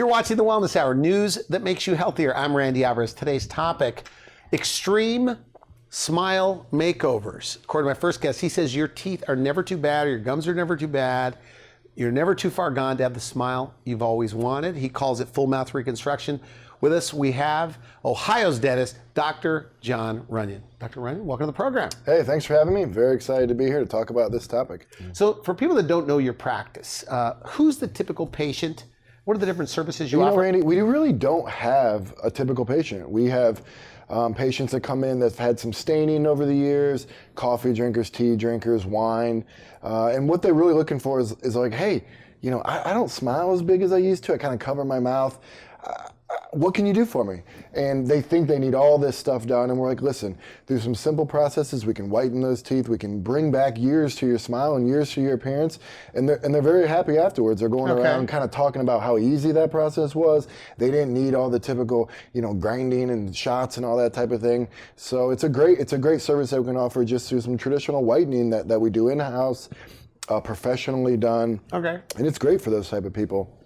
You're watching the Wellness Hour, news that makes you healthier. I'm Randy Alvarez. Today's topic, extreme smile makeovers. According to my first guest, he says your teeth are never too bad, or your gums are never too bad. You're never too far gone to have the smile you've always wanted. He calls it full mouth reconstruction. With us, we have Ohio's dentist, Dr. John Runion. Dr. Runion, welcome to the program. Hey, thanks for having me. Very excited to be here to talk about this topic. So for people that don't know your practice, who's the typical patient? What are the different services you offer? You know, Randy, we really don't have a typical patient. We have patients that come in that've had some staining over the years, coffee drinkers, tea drinkers, wine, and what they're really looking for is like, hey, you know, I don't smile as big as I used to. I kind of cover my mouth. What can you do for me? And they think they need all this stuff done, and we're like, listen, through some simple processes, we can whiten those teeth, we can bring back years to your smile and years to your appearance, and they're very happy afterwards. They're going around kind of talking about how easy that process was. They didn't need all the typical, you know, grinding and shots and all that type of thing. So it's a great service that we can offer just through some traditional whitening that we do in-house, professionally done. Okay. And it's great for those type of people.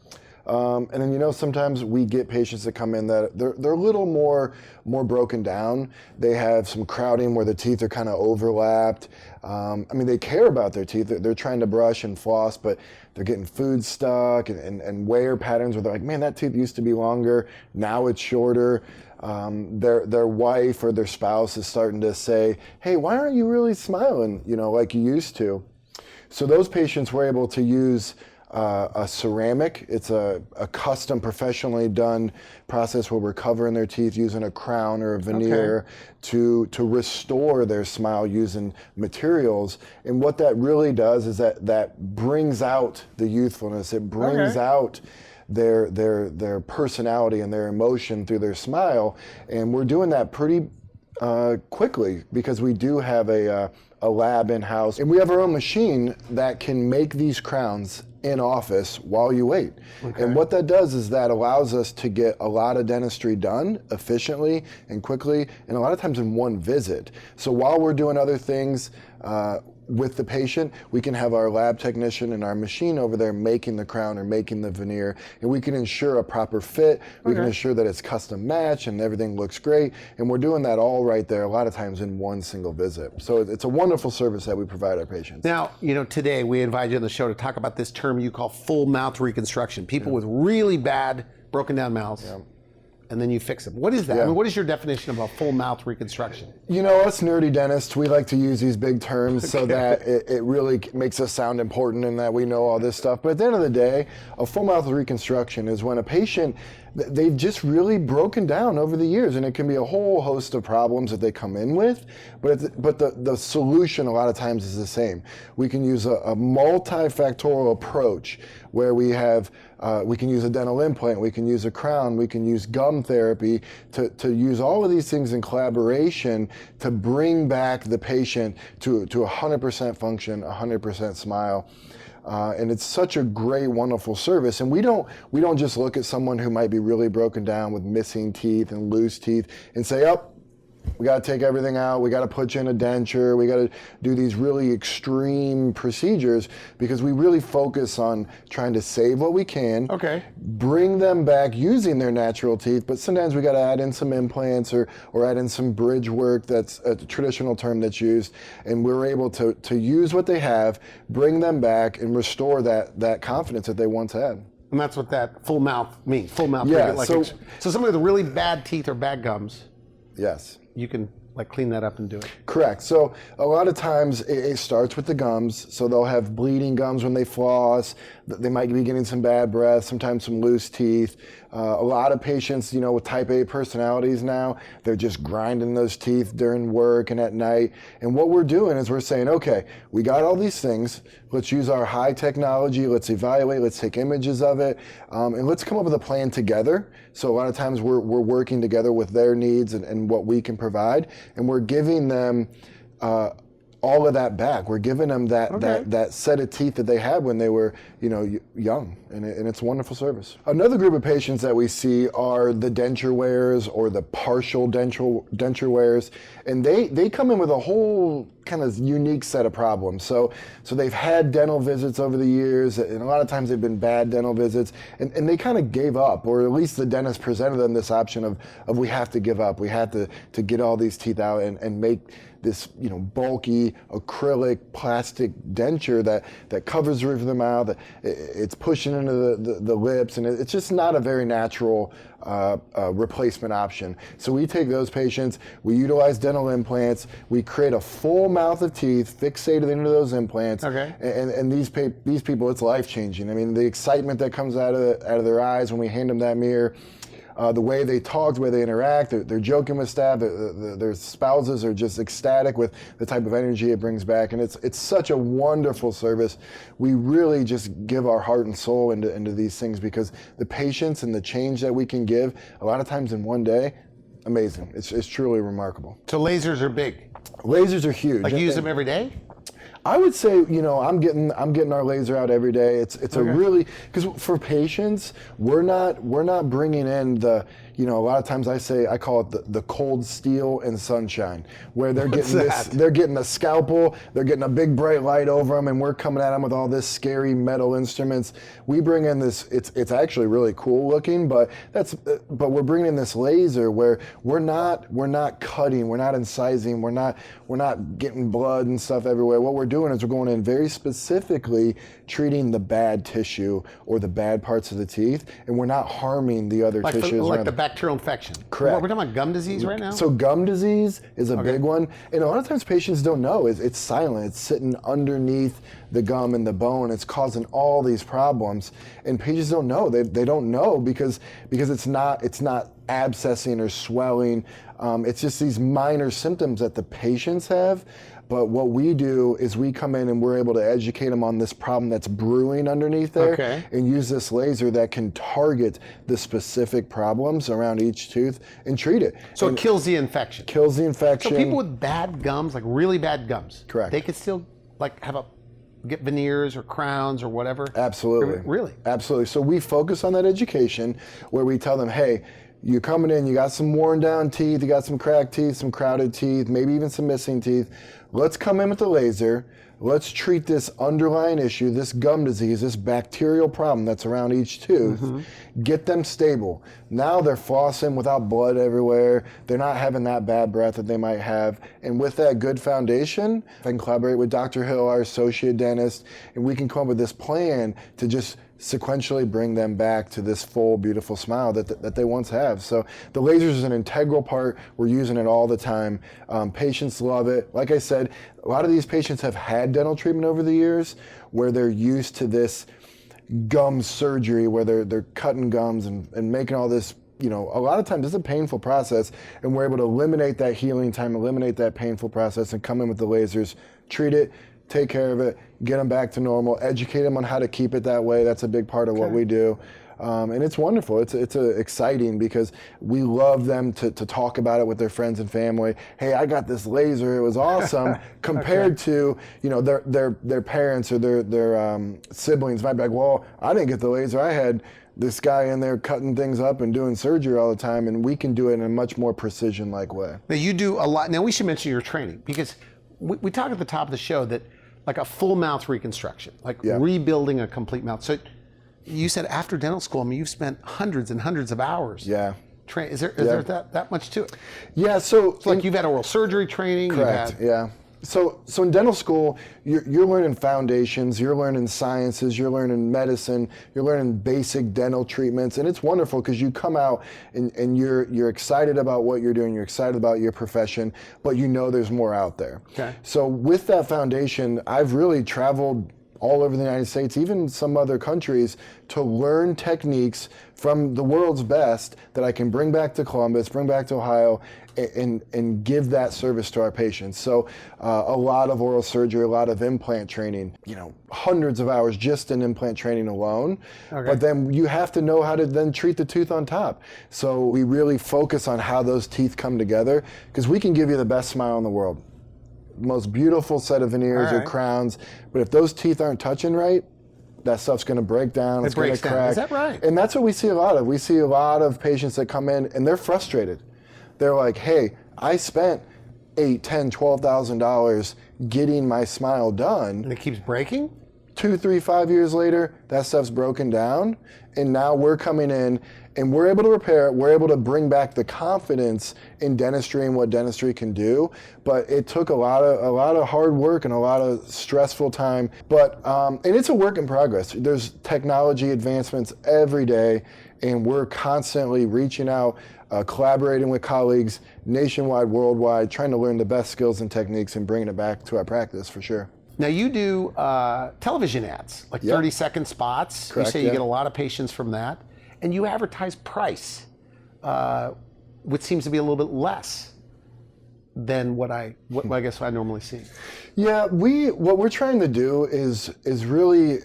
And then, you know, sometimes we get patients that come in that they're a little more broken down. They have some crowding where the teeth are kind of overlapped. I mean, they care about their teeth. They're trying to brush and floss, but they're getting food stuck and wear patterns where they're like, man, that tooth used to be longer. Now it's shorter. Their wife or their spouse is starting to say, hey, why aren't you really smiling, you know, like you used to? So those patients we're able to use a ceramic. It's a custom, professionally done process where we're covering their teeth using a crown or a veneer to restore their smile using materials. And what that really does is that brings out the youthfulness. It brings out their personality and their emotion through their smile. And we're doing that pretty quickly because we do have a lab in-house, and we have our own machine that can make these crowns in office while you wait. And what that does is that allows us to get a lot of dentistry done efficiently and quickly, and a lot of times in one visit. So while we're doing other things with the patient, we can have our lab technician and our machine over there making the crown or making the veneer, and we can ensure a proper fit. We can ensure that it's custom match and everything looks great, and we're doing that all right there a lot of times in one single visit. So it's a wonderful service that we provide our patients. Now, you know, today we invite you on the show to talk about this term you call full mouth reconstruction. People with really bad broken down mouths. And then you fix them. What is that? I mean, what is your definition of a full mouth reconstruction? You know, us nerdy dentists, we like to use these big terms so that it really makes us sound important and that we know all this stuff. But at the end of the day, a full mouth reconstruction is when a patient, they've just really broken down over the years, and it can be a whole host of problems that they come in with, but the solution a lot of times is the same. We can use a multifactorial approach where we can use a dental implant, we can use a crown, we can use gum therapy to use all of these things in collaboration to bring back the patient to 100% function, 100% smile. And it's such a great, wonderful service. And we don't just look at someone who might be really broken down with missing teeth and loose teeth and say, oh, we got to take everything out. We got to put you in a denture. We got to do these really extreme procedures because we really focus on trying to save what we can, bring them back using their natural teeth. But sometimes we got to add in some implants or add in some bridge work. That's a traditional term that's used. And we're able to use what they have, bring them back, and restore that confidence that they once had. And that's what that full mouth means. Full mouth. So somebody with really bad teeth or bad gums. Yes. You can like clean that up and do it. Correct. So a lot of times it starts with the gums. So they'll have bleeding gums when they floss. They might be getting some bad breath, sometimes some loose teeth. A lot of patients, you know, with type A personalities now, they're just grinding those teeth during work and at night. And what we're doing is we're saying, okay, we got all these things. Let's use our high technology. Let's evaluate. Let's take images of it. And let's come up with a plan together. So a lot of times we're working together with their needs and what we can provide. And we're giving them all of that back. We're giving them that set of teeth that they had when they were, young, and it's a wonderful service. Another group of patients that we see are the denture wearers or the partial denture wearers, and they come in with a whole kind of unique set of problems. So they've had dental visits over the years, and a lot of times they've been bad dental visits, and they kind of gave up, or at least the dentist presented them this option of we have to give up. We have to get all these teeth out and make this bulky acrylic plastic denture that covers the roof of the mouth. It's pushing into the lips, and it's just not a very natural replacement option. So we take those patients, we utilize dental implants, we create a full mouth of teeth fixated into those implants, and these people, it's life changing. I mean, the excitement that comes out of their eyes when we hand them that mirror. The way they talk, the way they interact, they're joking with staff, their spouses are just ecstatic with the type of energy it brings back, and it's such a wonderful service. We really just give our heart and soul into these things because the patience and the change that we can give, a lot of times in one day, amazing. It's truly remarkable. So lasers are big. Lasers are huge. Like you use them every day? I would say, I'm getting our laser out every day. It's a really, because for patients, we're not bringing in the, a lot of times I call it the cold steel and sunshine, where they're getting a scalpel, they're getting a big bright light over them, and we're coming at them with all this scary metal instruments. We bring in this, it's actually really cool looking, but we're bringing in this laser where we're not cutting, we're not incising, we're not getting blood and stuff everywhere. What we're doing is we're going in very specifically treating the bad tissue or the bad parts of the teeth, and we're not harming the other tissues. Like the bacterial infection. Correct. We're talking about gum disease right now? So gum disease is a big one, and a lot of times patients don't know. It's silent. It's sitting underneath the gum and the bone. It's causing all these problems, and patients don't know. They don't know because it's not abscessing or swelling. It's just these minor symptoms that the patients have. But what we do is we come in and we're able to educate them on this problem that's brewing underneath there, and use this laser that can target the specific problems around each tooth and treat it. So it kills the infection. Kills the infection. So people with bad gums, like really bad gums, correct, they could still get veneers or crowns or whatever? Absolutely. Really? Absolutely. So we focus on that education where we tell them, hey, you're coming in, you got some worn down teeth, you got some cracked teeth, some crowded teeth, maybe even some missing teeth. Let's come in with the laser. Let's treat this underlying issue, this gum disease, this bacterial problem that's around each tooth, get them stable. Now they're flossing without blood everywhere. They're not having that bad breath that they might have. And with that good foundation, I can collaborate with Dr. Hill, our associate dentist, and we can come up with this plan to just sequentially bring them back to this full, beautiful smile that they once have. So the laser is an integral part. We're using it all the time. Patients love it. Like I said, a lot of these patients have had dental treatment over the years where they're used to this gum surgery where they're cutting gums and making all this. A lot of times it's a painful process, and we're able to eliminate that healing time, eliminate that painful process, and come in with the lasers, treat it, take care of it, get them back to normal, educate them on how to keep it that way. That's a big part of what we do. And it's wonderful. It's exciting because we love them to talk about it with their friends and family. Hey, I got this laser. It was awesome. Compared to their parents or their siblings might be like, well, I didn't get the laser. I had this guy in there cutting things up and doing surgery all the time, and we can do it in a much more precision-like way. Now you do a lot. Now we should mention your training because we talked at the top of the show that like a full mouth reconstruction, like rebuilding a complete mouth. So you said after dental school, you've spent hundreds and hundreds of hours. Yeah. Is there that much to it? Yeah. So like you've had oral surgery training. Correct. Yeah. So in dental school, you're learning foundations, you're learning sciences, you're learning medicine, you're learning basic dental treatments, and it's wonderful because you come out and you're excited about what you're doing, you're excited about your profession, but there's more out there. Okay. So with that foundation, I've really traveled all over the United States, even some other countries, to learn techniques from the world's best that I can bring back to Columbus, bring back to Ohio, and give that service to our patients. So a lot of oral surgery, a lot of implant training, hundreds of hours just in implant training alone. Okay. But then you have to know how to then treat the tooth on top. So we really focus on how those teeth come together because we can give you the best smile in the world. most beautiful set of veneers All or right. crowns, but if those teeth aren't touching right, that stuff's going to break down. It's going to breaks down. crack. Is that right? And that's what we see a lot of. We see a lot of patients that come in and they're frustrated. They're like, hey, I spent $8, $10, $12,000 getting my smile done. And it keeps breaking? 2, 3, 5 years later, that stuff's broken down, and now we're coming in and we're able to repair it. We're able to bring back the confidence in dentistry and what dentistry can do. But it took a lot of hard work and a lot of stressful time. But and it's a work in progress. There's technology advancements every day, and we're constantly reaching out, collaborating with colleagues nationwide, worldwide, trying to learn the best skills and techniques and bringing it back to our practice for sure. Now you do television ads, like 30-second spots. Correct, you say you get a lot of patients from that. And you advertise price, which seems to be a little bit less than what I guess I normally see. Yeah, what we're trying to do is really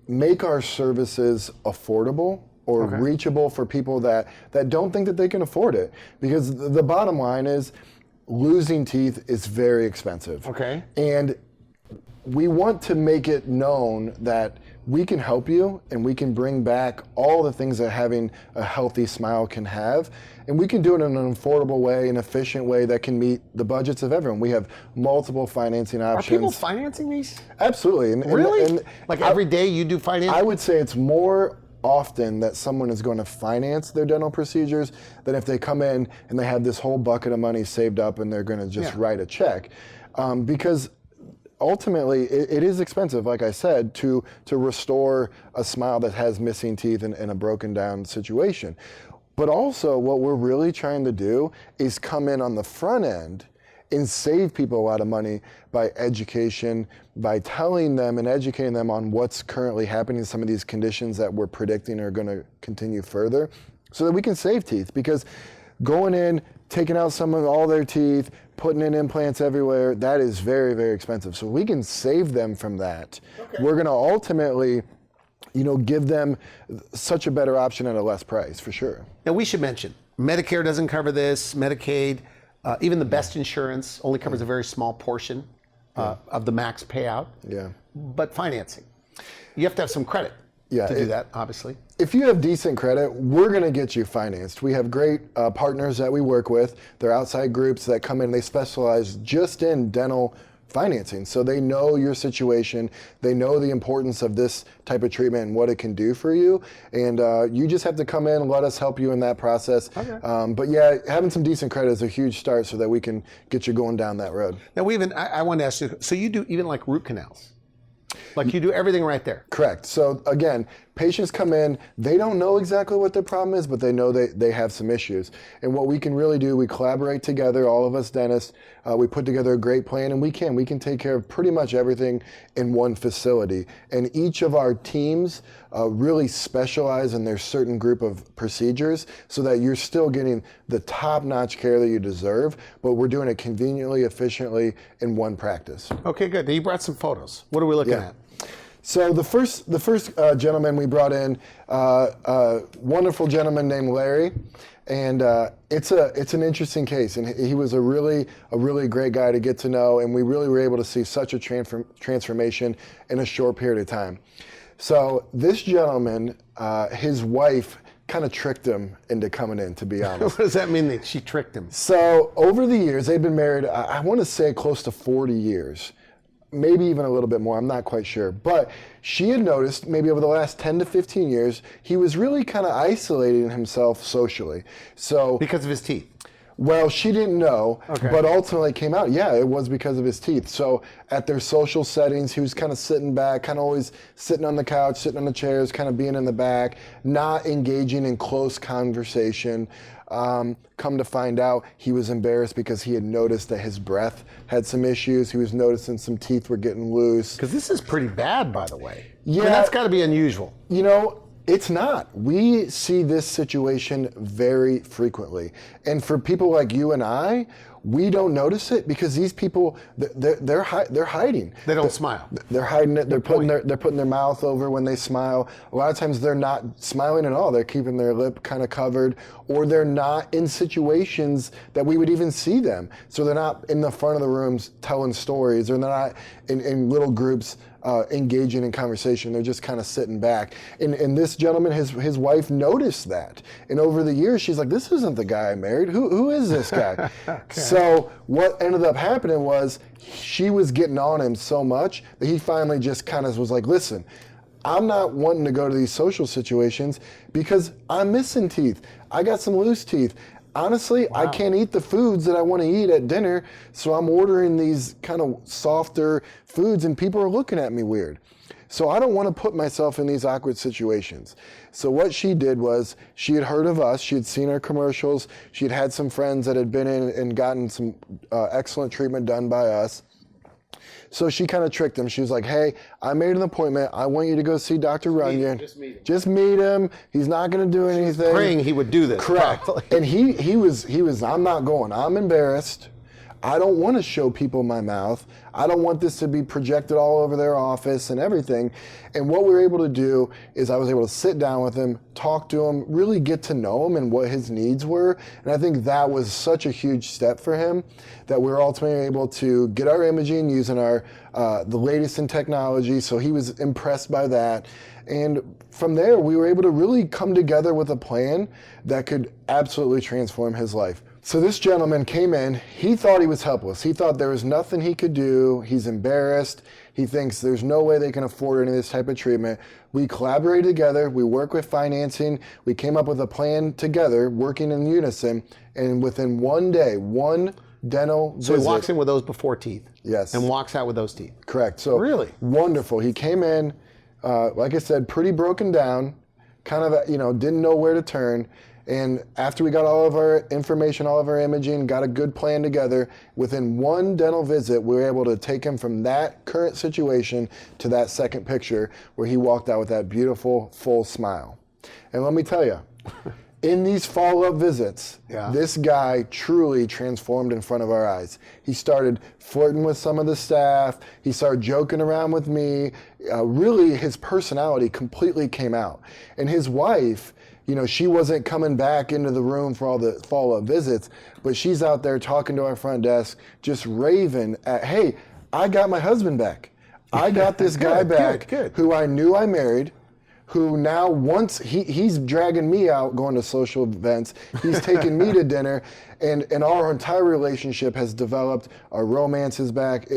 make our services affordable or reachable for people that don't think that they can afford it. Because the bottom line is losing teeth is very expensive. Okay. And we want to make it known that we can help you and we can bring back all the things that having a healthy smile can have. And we can do it in an affordable way, an efficient way that can meet the budgets of everyone. We have multiple financing options. Are people financing these? Absolutely. And, Really? And like every day you do financing? I would say it's more often that someone is going to finance their dental procedures than if they come in and they have this whole bucket of money saved up and they're going to just write a check. Because ultimately, it is expensive, like I said, to restore a smile that has missing teeth in a broken down situation. But also, what we're really trying to do is come in on the front end and save people a lot of money by education, by telling them and educating them on what's currently happening, some of these conditions that we're predicting are going to continue further, so that we can save teeth. Because going in, taking out some of all their teeth, putting in implants everywhere, that is very, very expensive. So we can save them from that. We're going to ultimately, give them such a better option at a less price, for sure. Now we should mention, Medicare doesn't cover this, Medicaid, even the best insurance only covers a very small portion of the max payout. Yeah. But financing, you have to have some credit to do that, obviously. If you have decent credit, we're going to get you financed. We have great partners that we work with. They're outside groups that come in. They specialize just in dental financing. So they know your situation. They know the importance of this type of treatment and what it can do for you. And you just have to come in and let us help you in that process. Okay. But yeah, having some decent credit is a huge start so that we can get you going down that road. Now I wanted to ask you, so you do even like root canals? Like you do everything right there? Correct. So again, patients come in, they don't know exactly what their problem is, but they know they have some issues. And what we can really do, we collaborate together, all of us dentists, we put together a great plan, and we can take care of pretty much everything in one facility. And each of our teams really specialize in their certain group of procedures so that you're still getting the top-notch care that you deserve, but we're doing it conveniently, efficiently in one practice. Okay, good. Now you brought some photos. What are we looking at? So the first gentleman we brought in, a wonderful gentleman named Larry, and it's an interesting case, and he was a really great guy to get to know, and we really were able to see such a transformation in a short period of time. So this gentleman, his wife kind of tricked him into coming in, to be honest. What does that mean that she tricked him? So over the years, they've been married, I want to say close to 40 years. Maybe even a little bit more, I'm not quite sure. But she had noticed maybe over the last 10 to 15 years, he was really kind of isolating himself socially. So Because of his teeth? Well, she didn't know, but ultimately came out, yeah, it was because of his teeth. So at their social settings, he was kind of sitting back, kind of always sitting on the couch, sitting on the chairs, kind of being in the back, not engaging in close conversation. Come to find out, he was embarrassed because he had noticed that his breath had some issues. He was noticing some teeth were getting loose. Because this is pretty bad, by the way. Yeah. I mean, that's got to be unusual. It's not. We see this situation very frequently. And for people like you and I, we don't notice it because these people, they're hiding. They don't smile. They're hiding it. They're putting their mouth over when they smile. A lot of times they're not smiling at all. They're keeping their lip kind of covered, or they're not in situations that we would even see them. So they're not in the front of the rooms telling stories, or they're not in little groups engaging in conversation. They're just kind of sitting back. And this gentleman, his wife noticed that. And over the years, she's like, this isn't the guy I married. Who is this guy? Okay. So what ended up happening was she was getting on him so much that he finally just kind of was like, listen, I'm not wanting to go to these social situations because I'm missing teeth. I got some loose teeth. Honestly, wow. I can't eat the foods that I want to eat at dinner, so I'm ordering these kind of softer foods, and people are looking at me weird. So I don't want to put myself in these awkward situations. So what she did was, she had heard of us, she had seen our commercials, she had had some friends that had been in and gotten some excellent treatment done by us. So she kind of tricked him. She was like, hey, I made an appointment. I want you to go see Dr. Runion. Just meet him. He's not going to do anything. Praying he would do this. Correct. Probably. And he was, I'm not going. I'm embarrassed. I don't want to show people my mouth. I don't want this to be projected all over their office and everything. And what we were able to do is I was able to sit down with him, talk to him, really get to know him and what his needs were. And I think that was such a huge step for him, that we were ultimately able to get our imaging using our the latest in technology. So he was impressed by that. And from there, we were able to really come together with a plan that could absolutely transform his life. So this gentleman came in, he thought he was helpless. He thought there was nothing he could do. He's embarrassed. He thinks there's no way they can afford any of this type of treatment. We collaborated together. We worked with financing. We came up with a plan together, working in unison. And within one day, one dental visit. So he walks in with those before teeth. Yes. And walks out with those teeth. Correct. So really wonderful. He came in, like I said, pretty broken down, kind of, didn't know where to turn. And after we got all of our information, all of our imaging, got a good plan together, within one dental visit, we were able to take him from that current situation to that second picture where he walked out with that beautiful, full smile. And let me tell you, in these follow-up visits, this guy truly transformed in front of our eyes. He started flirting with some of the staff. He started joking around with me. Really, his personality completely came out. And his wife, she wasn't coming back into the room for all the follow-up visits, but she's out there talking to our front desk, just raving at, hey, I got my husband back. I got this guy back who I knew I married, who now once he's dragging me out going to social events, he's taking me to dinner, and our entire relationship has developed. Our romance is back.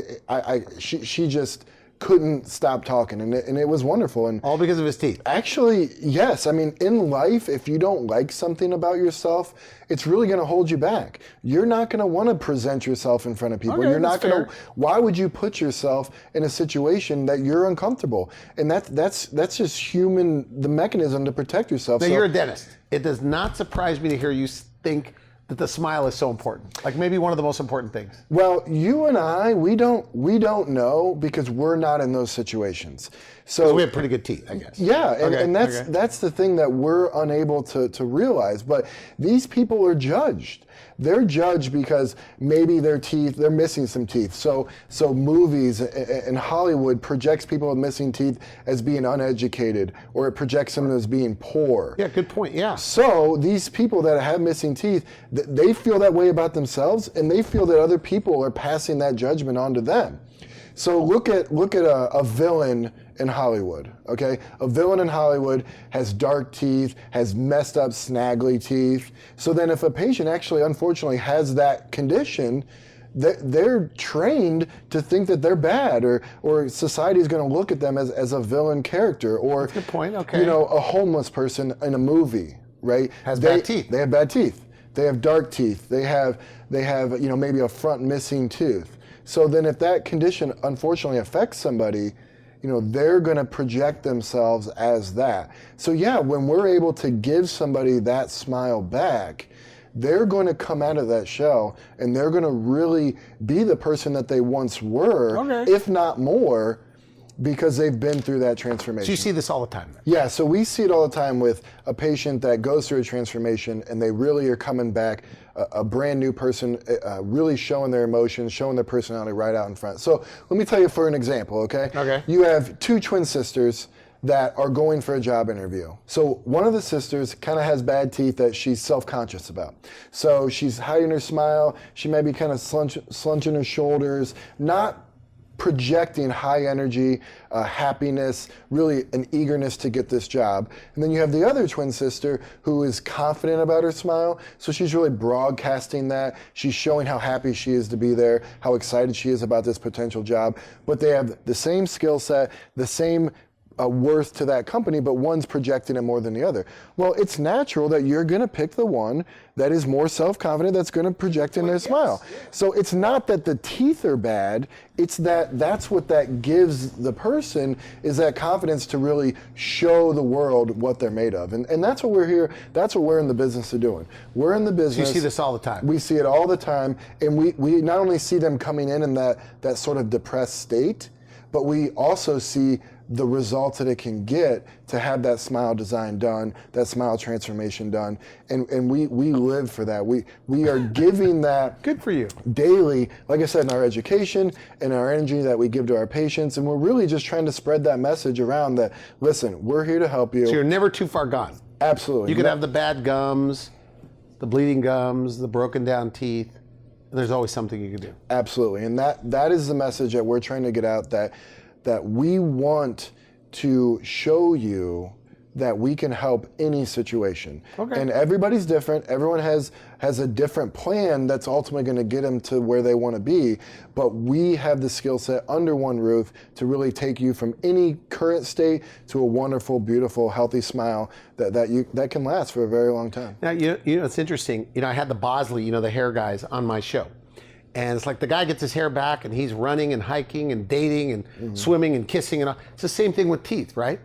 She just couldn't stop talking, and it was wonderful. And all because of his teeth. Actually, yes. I mean, in life, if you don't like something about yourself, it's really going to hold you back. You're not going to want to present yourself in front of people. Okay, you're not going to. Why would you put yourself in a situation that you're uncomfortable? And that's just human, the mechanism to protect yourself. Now, you're a dentist. It does not surprise me to hear you think that the smile is so important, like maybe one of the most important things. Well, you and I, we don't know because we're not in those situations. So we have pretty good teeth, I guess. Yeah, and that's the thing that we're unable to realize. But these people are judged. They're judged because maybe their teeth, they're missing some teeth. So movies and Hollywood projects people with missing teeth as being uneducated, or it projects them as being poor. Yeah, good point, yeah. So these people that have missing teeth, they feel that way about themselves, and they feel that other people are passing that judgment on to them. So look at a villain in Hollywood, okay? A villain in Hollywood has dark teeth, has messed up snaggly teeth. So then if a patient actually unfortunately has that condition, they're trained to think that they're bad, or society is going to look at them as a villain character, or that's a good point, okay. A homeless person in a movie, right? Has bad teeth. They have bad teeth. They have dark teeth. They have maybe a front missing tooth. So then if that condition unfortunately affects somebody, they're going to project themselves as that. So yeah, when we're able to give somebody that smile back, they're going to come out of that shell and they're going to really be the person that they once were, if not more, because they've been through that transformation. So you see this all the time? Yeah, so we see it all the time with a patient that goes through a transformation and they really are coming back a brand new person, really showing their emotions, showing their personality right out in front. So let me tell you for an example, okay? Okay. You have two twin sisters that are going for a job interview. So one of the sisters kind of has bad teeth that she's self-conscious about. So she's hiding her smile, she may be kind of slouching her shoulders, not projecting high energy, happiness, really an eagerness to get this job. And then you have the other twin sister who is confident about her smile, so she's really broadcasting that. She's showing how happy she is to be there, how excited she is about this potential job. But they have the same skill set, the same worth to that company, but one's projecting it more than the other. Well, it's natural that you're going to pick the one that is more self-confident, that's going to project in their smile. So it's not that the teeth are bad, it's that that's what that gives the person, is that confidence to really show the world what they're made of. And that's what we're here, that's what we're in the business of doing. We're in the business. So you see this all the time? We see it all the time, and we not only see them coming in that sort of depressed state, but we also see the results that it can get to have that smile design done, that smile transformation done, and we live for that. We are giving that good for you daily, like I said, in our education and our energy that we give to our patients, and we're really just trying to spread that message around that, listen, we're here to help you. So you're never too far gone. Absolutely. You could have the bad gums, the bleeding gums, the broken down teeth. There's always something you can do. Absolutely, and that is the message that we're trying to get out, that we want to show you that we can help any situation. Okay. And everybody's different. Everyone has a different plan that's ultimately going to get them to where they want to be. But we have the skill set under one roof to really take you from any current state to a wonderful, beautiful, healthy smile that can last for a very long time. Now, you know, it's interesting. You know, I had the Bosley, you know, the hair guys on my show. And it's like the guy gets his hair back and he's running and hiking and dating and swimming and kissing and all. It's the same thing with teeth, right?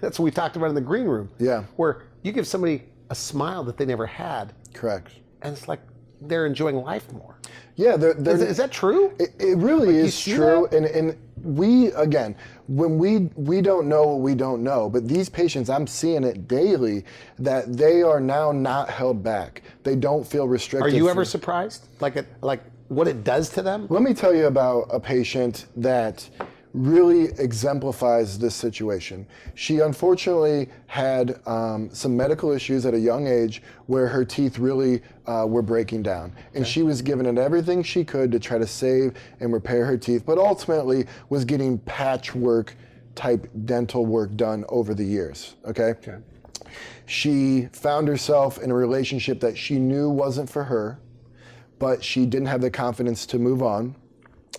That's what we talked about in the green room. Yeah. Where you give somebody a smile that they never had. Correct. And it's like they're enjoying life more. Yeah. Is that true? It really is true. And we, again, when we don't know what we don't know, but these patients, I'm seeing it daily, that they are now not held back. They don't feel restricted. Are you ever surprised? Like what it does to them? Let me tell you about a patient that really exemplifies this situation. She unfortunately had some medical issues at a young age where her teeth really were breaking down. And she was giving it everything she could to try to save and repair her teeth, but ultimately was getting patchwork type dental work done over the years, okay? She found herself in a relationship that she knew wasn't for her, but she didn't have the confidence to move on.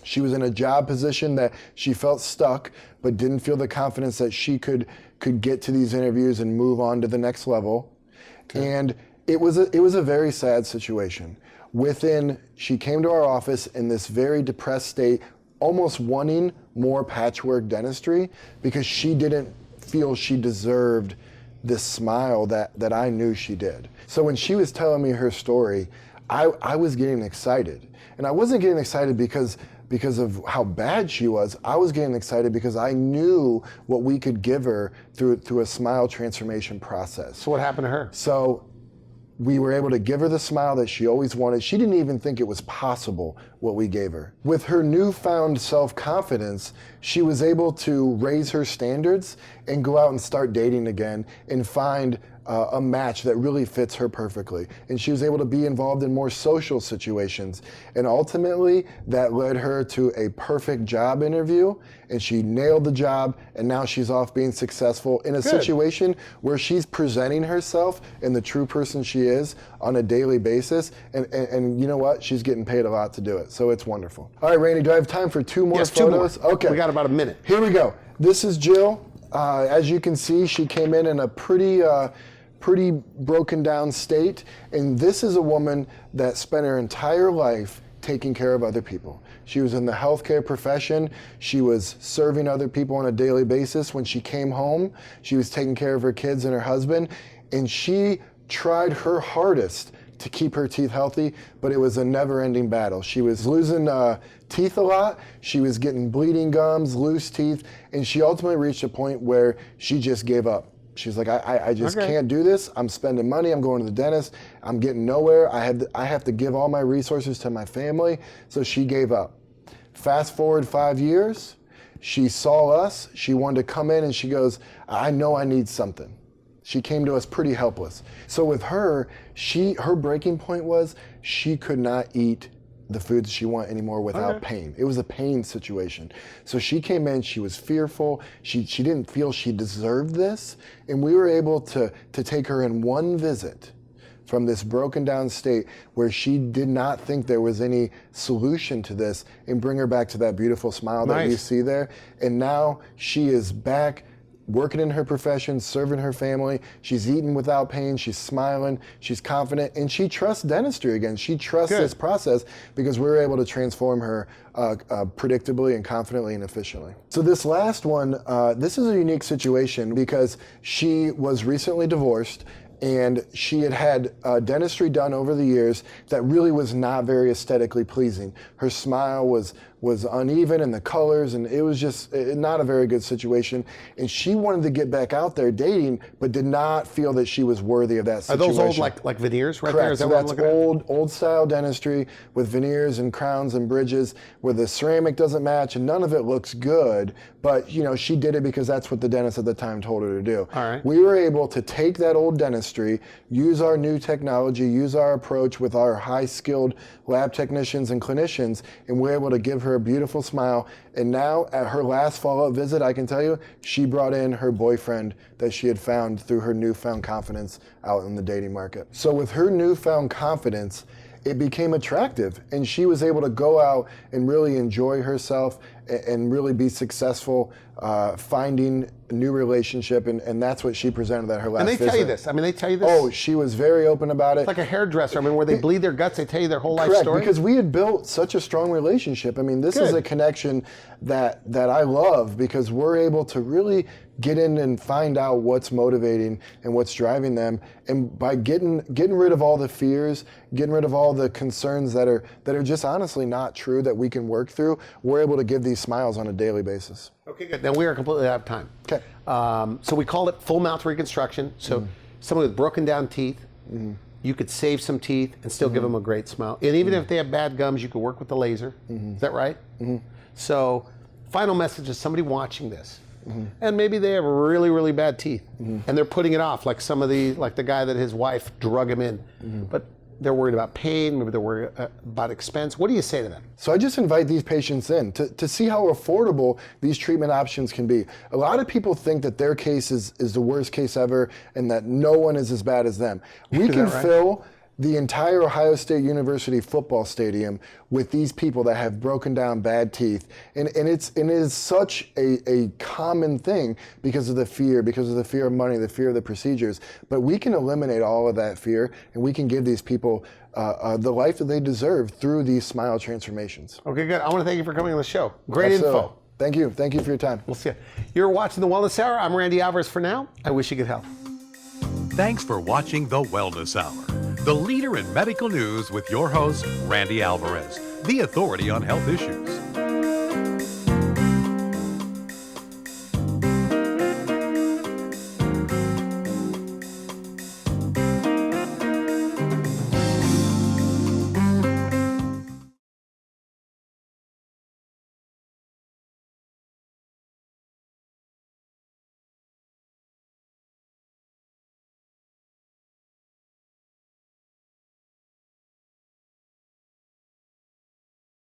She was in a job position that she felt stuck, but didn't feel the confidence that she could get to these interviews and move on to the next level. And it was a very sad situation. She came to our office in this very depressed state, almost wanting more patchwork dentistry because she didn't feel she deserved this smile that I knew she did. So when she was telling me her story, I was getting excited. And I wasn't getting excited because of how bad she was. I was getting excited because I knew what we could give her through a smile transformation process. So what happened to her? So we were able to give her the smile that she always wanted. She didn't even think it was possible what we gave her. With her newfound self-confidence, she was able to raise her standards and go out and start dating again and find a match that really fits her perfectly. And she was able to be involved in more social situations. And ultimately, that led her to a perfect job interview, and she nailed the job, and now she's off being successful in a situation where she's presenting herself and the true person she is on a daily basis. And you know what? She's getting paid a lot to do it. So it's wonderful. All right, Randy, do I have time for two more photos? 2 more. Okay. We got about a minute. Here we go. This is Jill. As you can see, she came in a pretty broken down state, and this is a woman that spent her entire life taking care of other people. She was in the healthcare profession. She was serving other people on a daily basis. When she came home, she was taking care of her kids and her husband, and she tried her hardest to keep her teeth healthy, but it was a never-ending battle. She was losing teeth a lot. She was getting bleeding gums, loose teeth, and she ultimately reached a point where she just gave up. She's like, I just can't do this. I'm spending money. I'm going to the dentist. I'm getting nowhere. I have to give all my resources to my family. So she gave up. Fast forward 5 years, she saw us. She wanted to come in and she goes, I know I need something. She came to us pretty helpless. So with her, her breaking point was she could not eat the foods she wanted anymore without pain. It was a pain situation. So she came in, she was fearful, she didn't feel she deserved this, and we were able to take her in one visit from this broken down state where she did not think there was any solution to this and bring her back to that beautiful smile that you see there. And now she is back working in her profession, serving her family. She's eating without pain. She's smiling. She's confident, and she trusts dentistry again. She trusts this process because we were able to transform her predictably and confidently and efficiently. So this last one, this is a unique situation because she was recently divorced, and she had dentistry done over the years that really was not very aesthetically pleasing. Her smile was uneven and the colors, and it was just not a very good situation. And she wanted to get back out there dating, but did not feel that she was worthy of that situation. Are those old like veneers right Correct. there? Is that So what I'm that's looking at? old style dentistry with veneers and crowns and bridges where the ceramic doesn't match and none of it looks good. But she did it because that's what the dentist at the time told her to do. All right. We were able to take that old dentistry, use our new technology, use our approach with our high-skilled lab technicians and clinicians, and we're able to give her a beautiful smile. And now, at her last follow-up visit, I can tell you, she brought in her boyfriend that she had found through her newfound confidence out in the dating market. So with her newfound confidence, it became attractive, and she was able to go out and really enjoy herself and really be successful finding a new relationship, and that's what she presented at her last visit. And they tell you this. I mean, they tell you this. Oh, she was very open about it. It's like a hairdresser. I mean, where they bleed their guts, they tell you their whole life Correct, story. because we had built such a strong relationship. I mean, this is a connection that I love because we're able to really get in and find out what's motivating and what's driving them. And by getting rid of all the fears, getting rid of all the concerns that are just honestly not true that we can work through, we're able to give these smiles on a daily basis. Okay, good. Now we are completely out of time. Okay. So we call it full mouth reconstruction. So someone with broken down teeth, you could save some teeth and still give them a great smile. And even if they have bad gums, you could work with the laser. Is that right? So final message is somebody watching this, and maybe they have really, really bad teeth, and they're putting it off, like the guy that his wife drug him in. But they're worried about pain, maybe they're worried about expense. What do you say to them? So I just invite these patients in to see how affordable these treatment options can be. A lot of people think that their case is the worst case ever and that no one is as bad as them. We can fill the entire Ohio State University football stadium with these people that have broken down bad teeth. And it is such a common thing because of the fear of money, the fear of the procedures. But we can eliminate all of that fear, and we can give these people the life that they deserve through these smile transformations. Okay, good. I want to thank you for coming on the show. Great Absolutely. info. Thank you. Thank you for your time. We'll see you. You're watching The Wellness Hour. I'm Randy Alvarez for now. I wish you good health. Thanks for watching The Wellness Hour, the leader in medical news with your host, Randy Alvarez, the authority on health issues.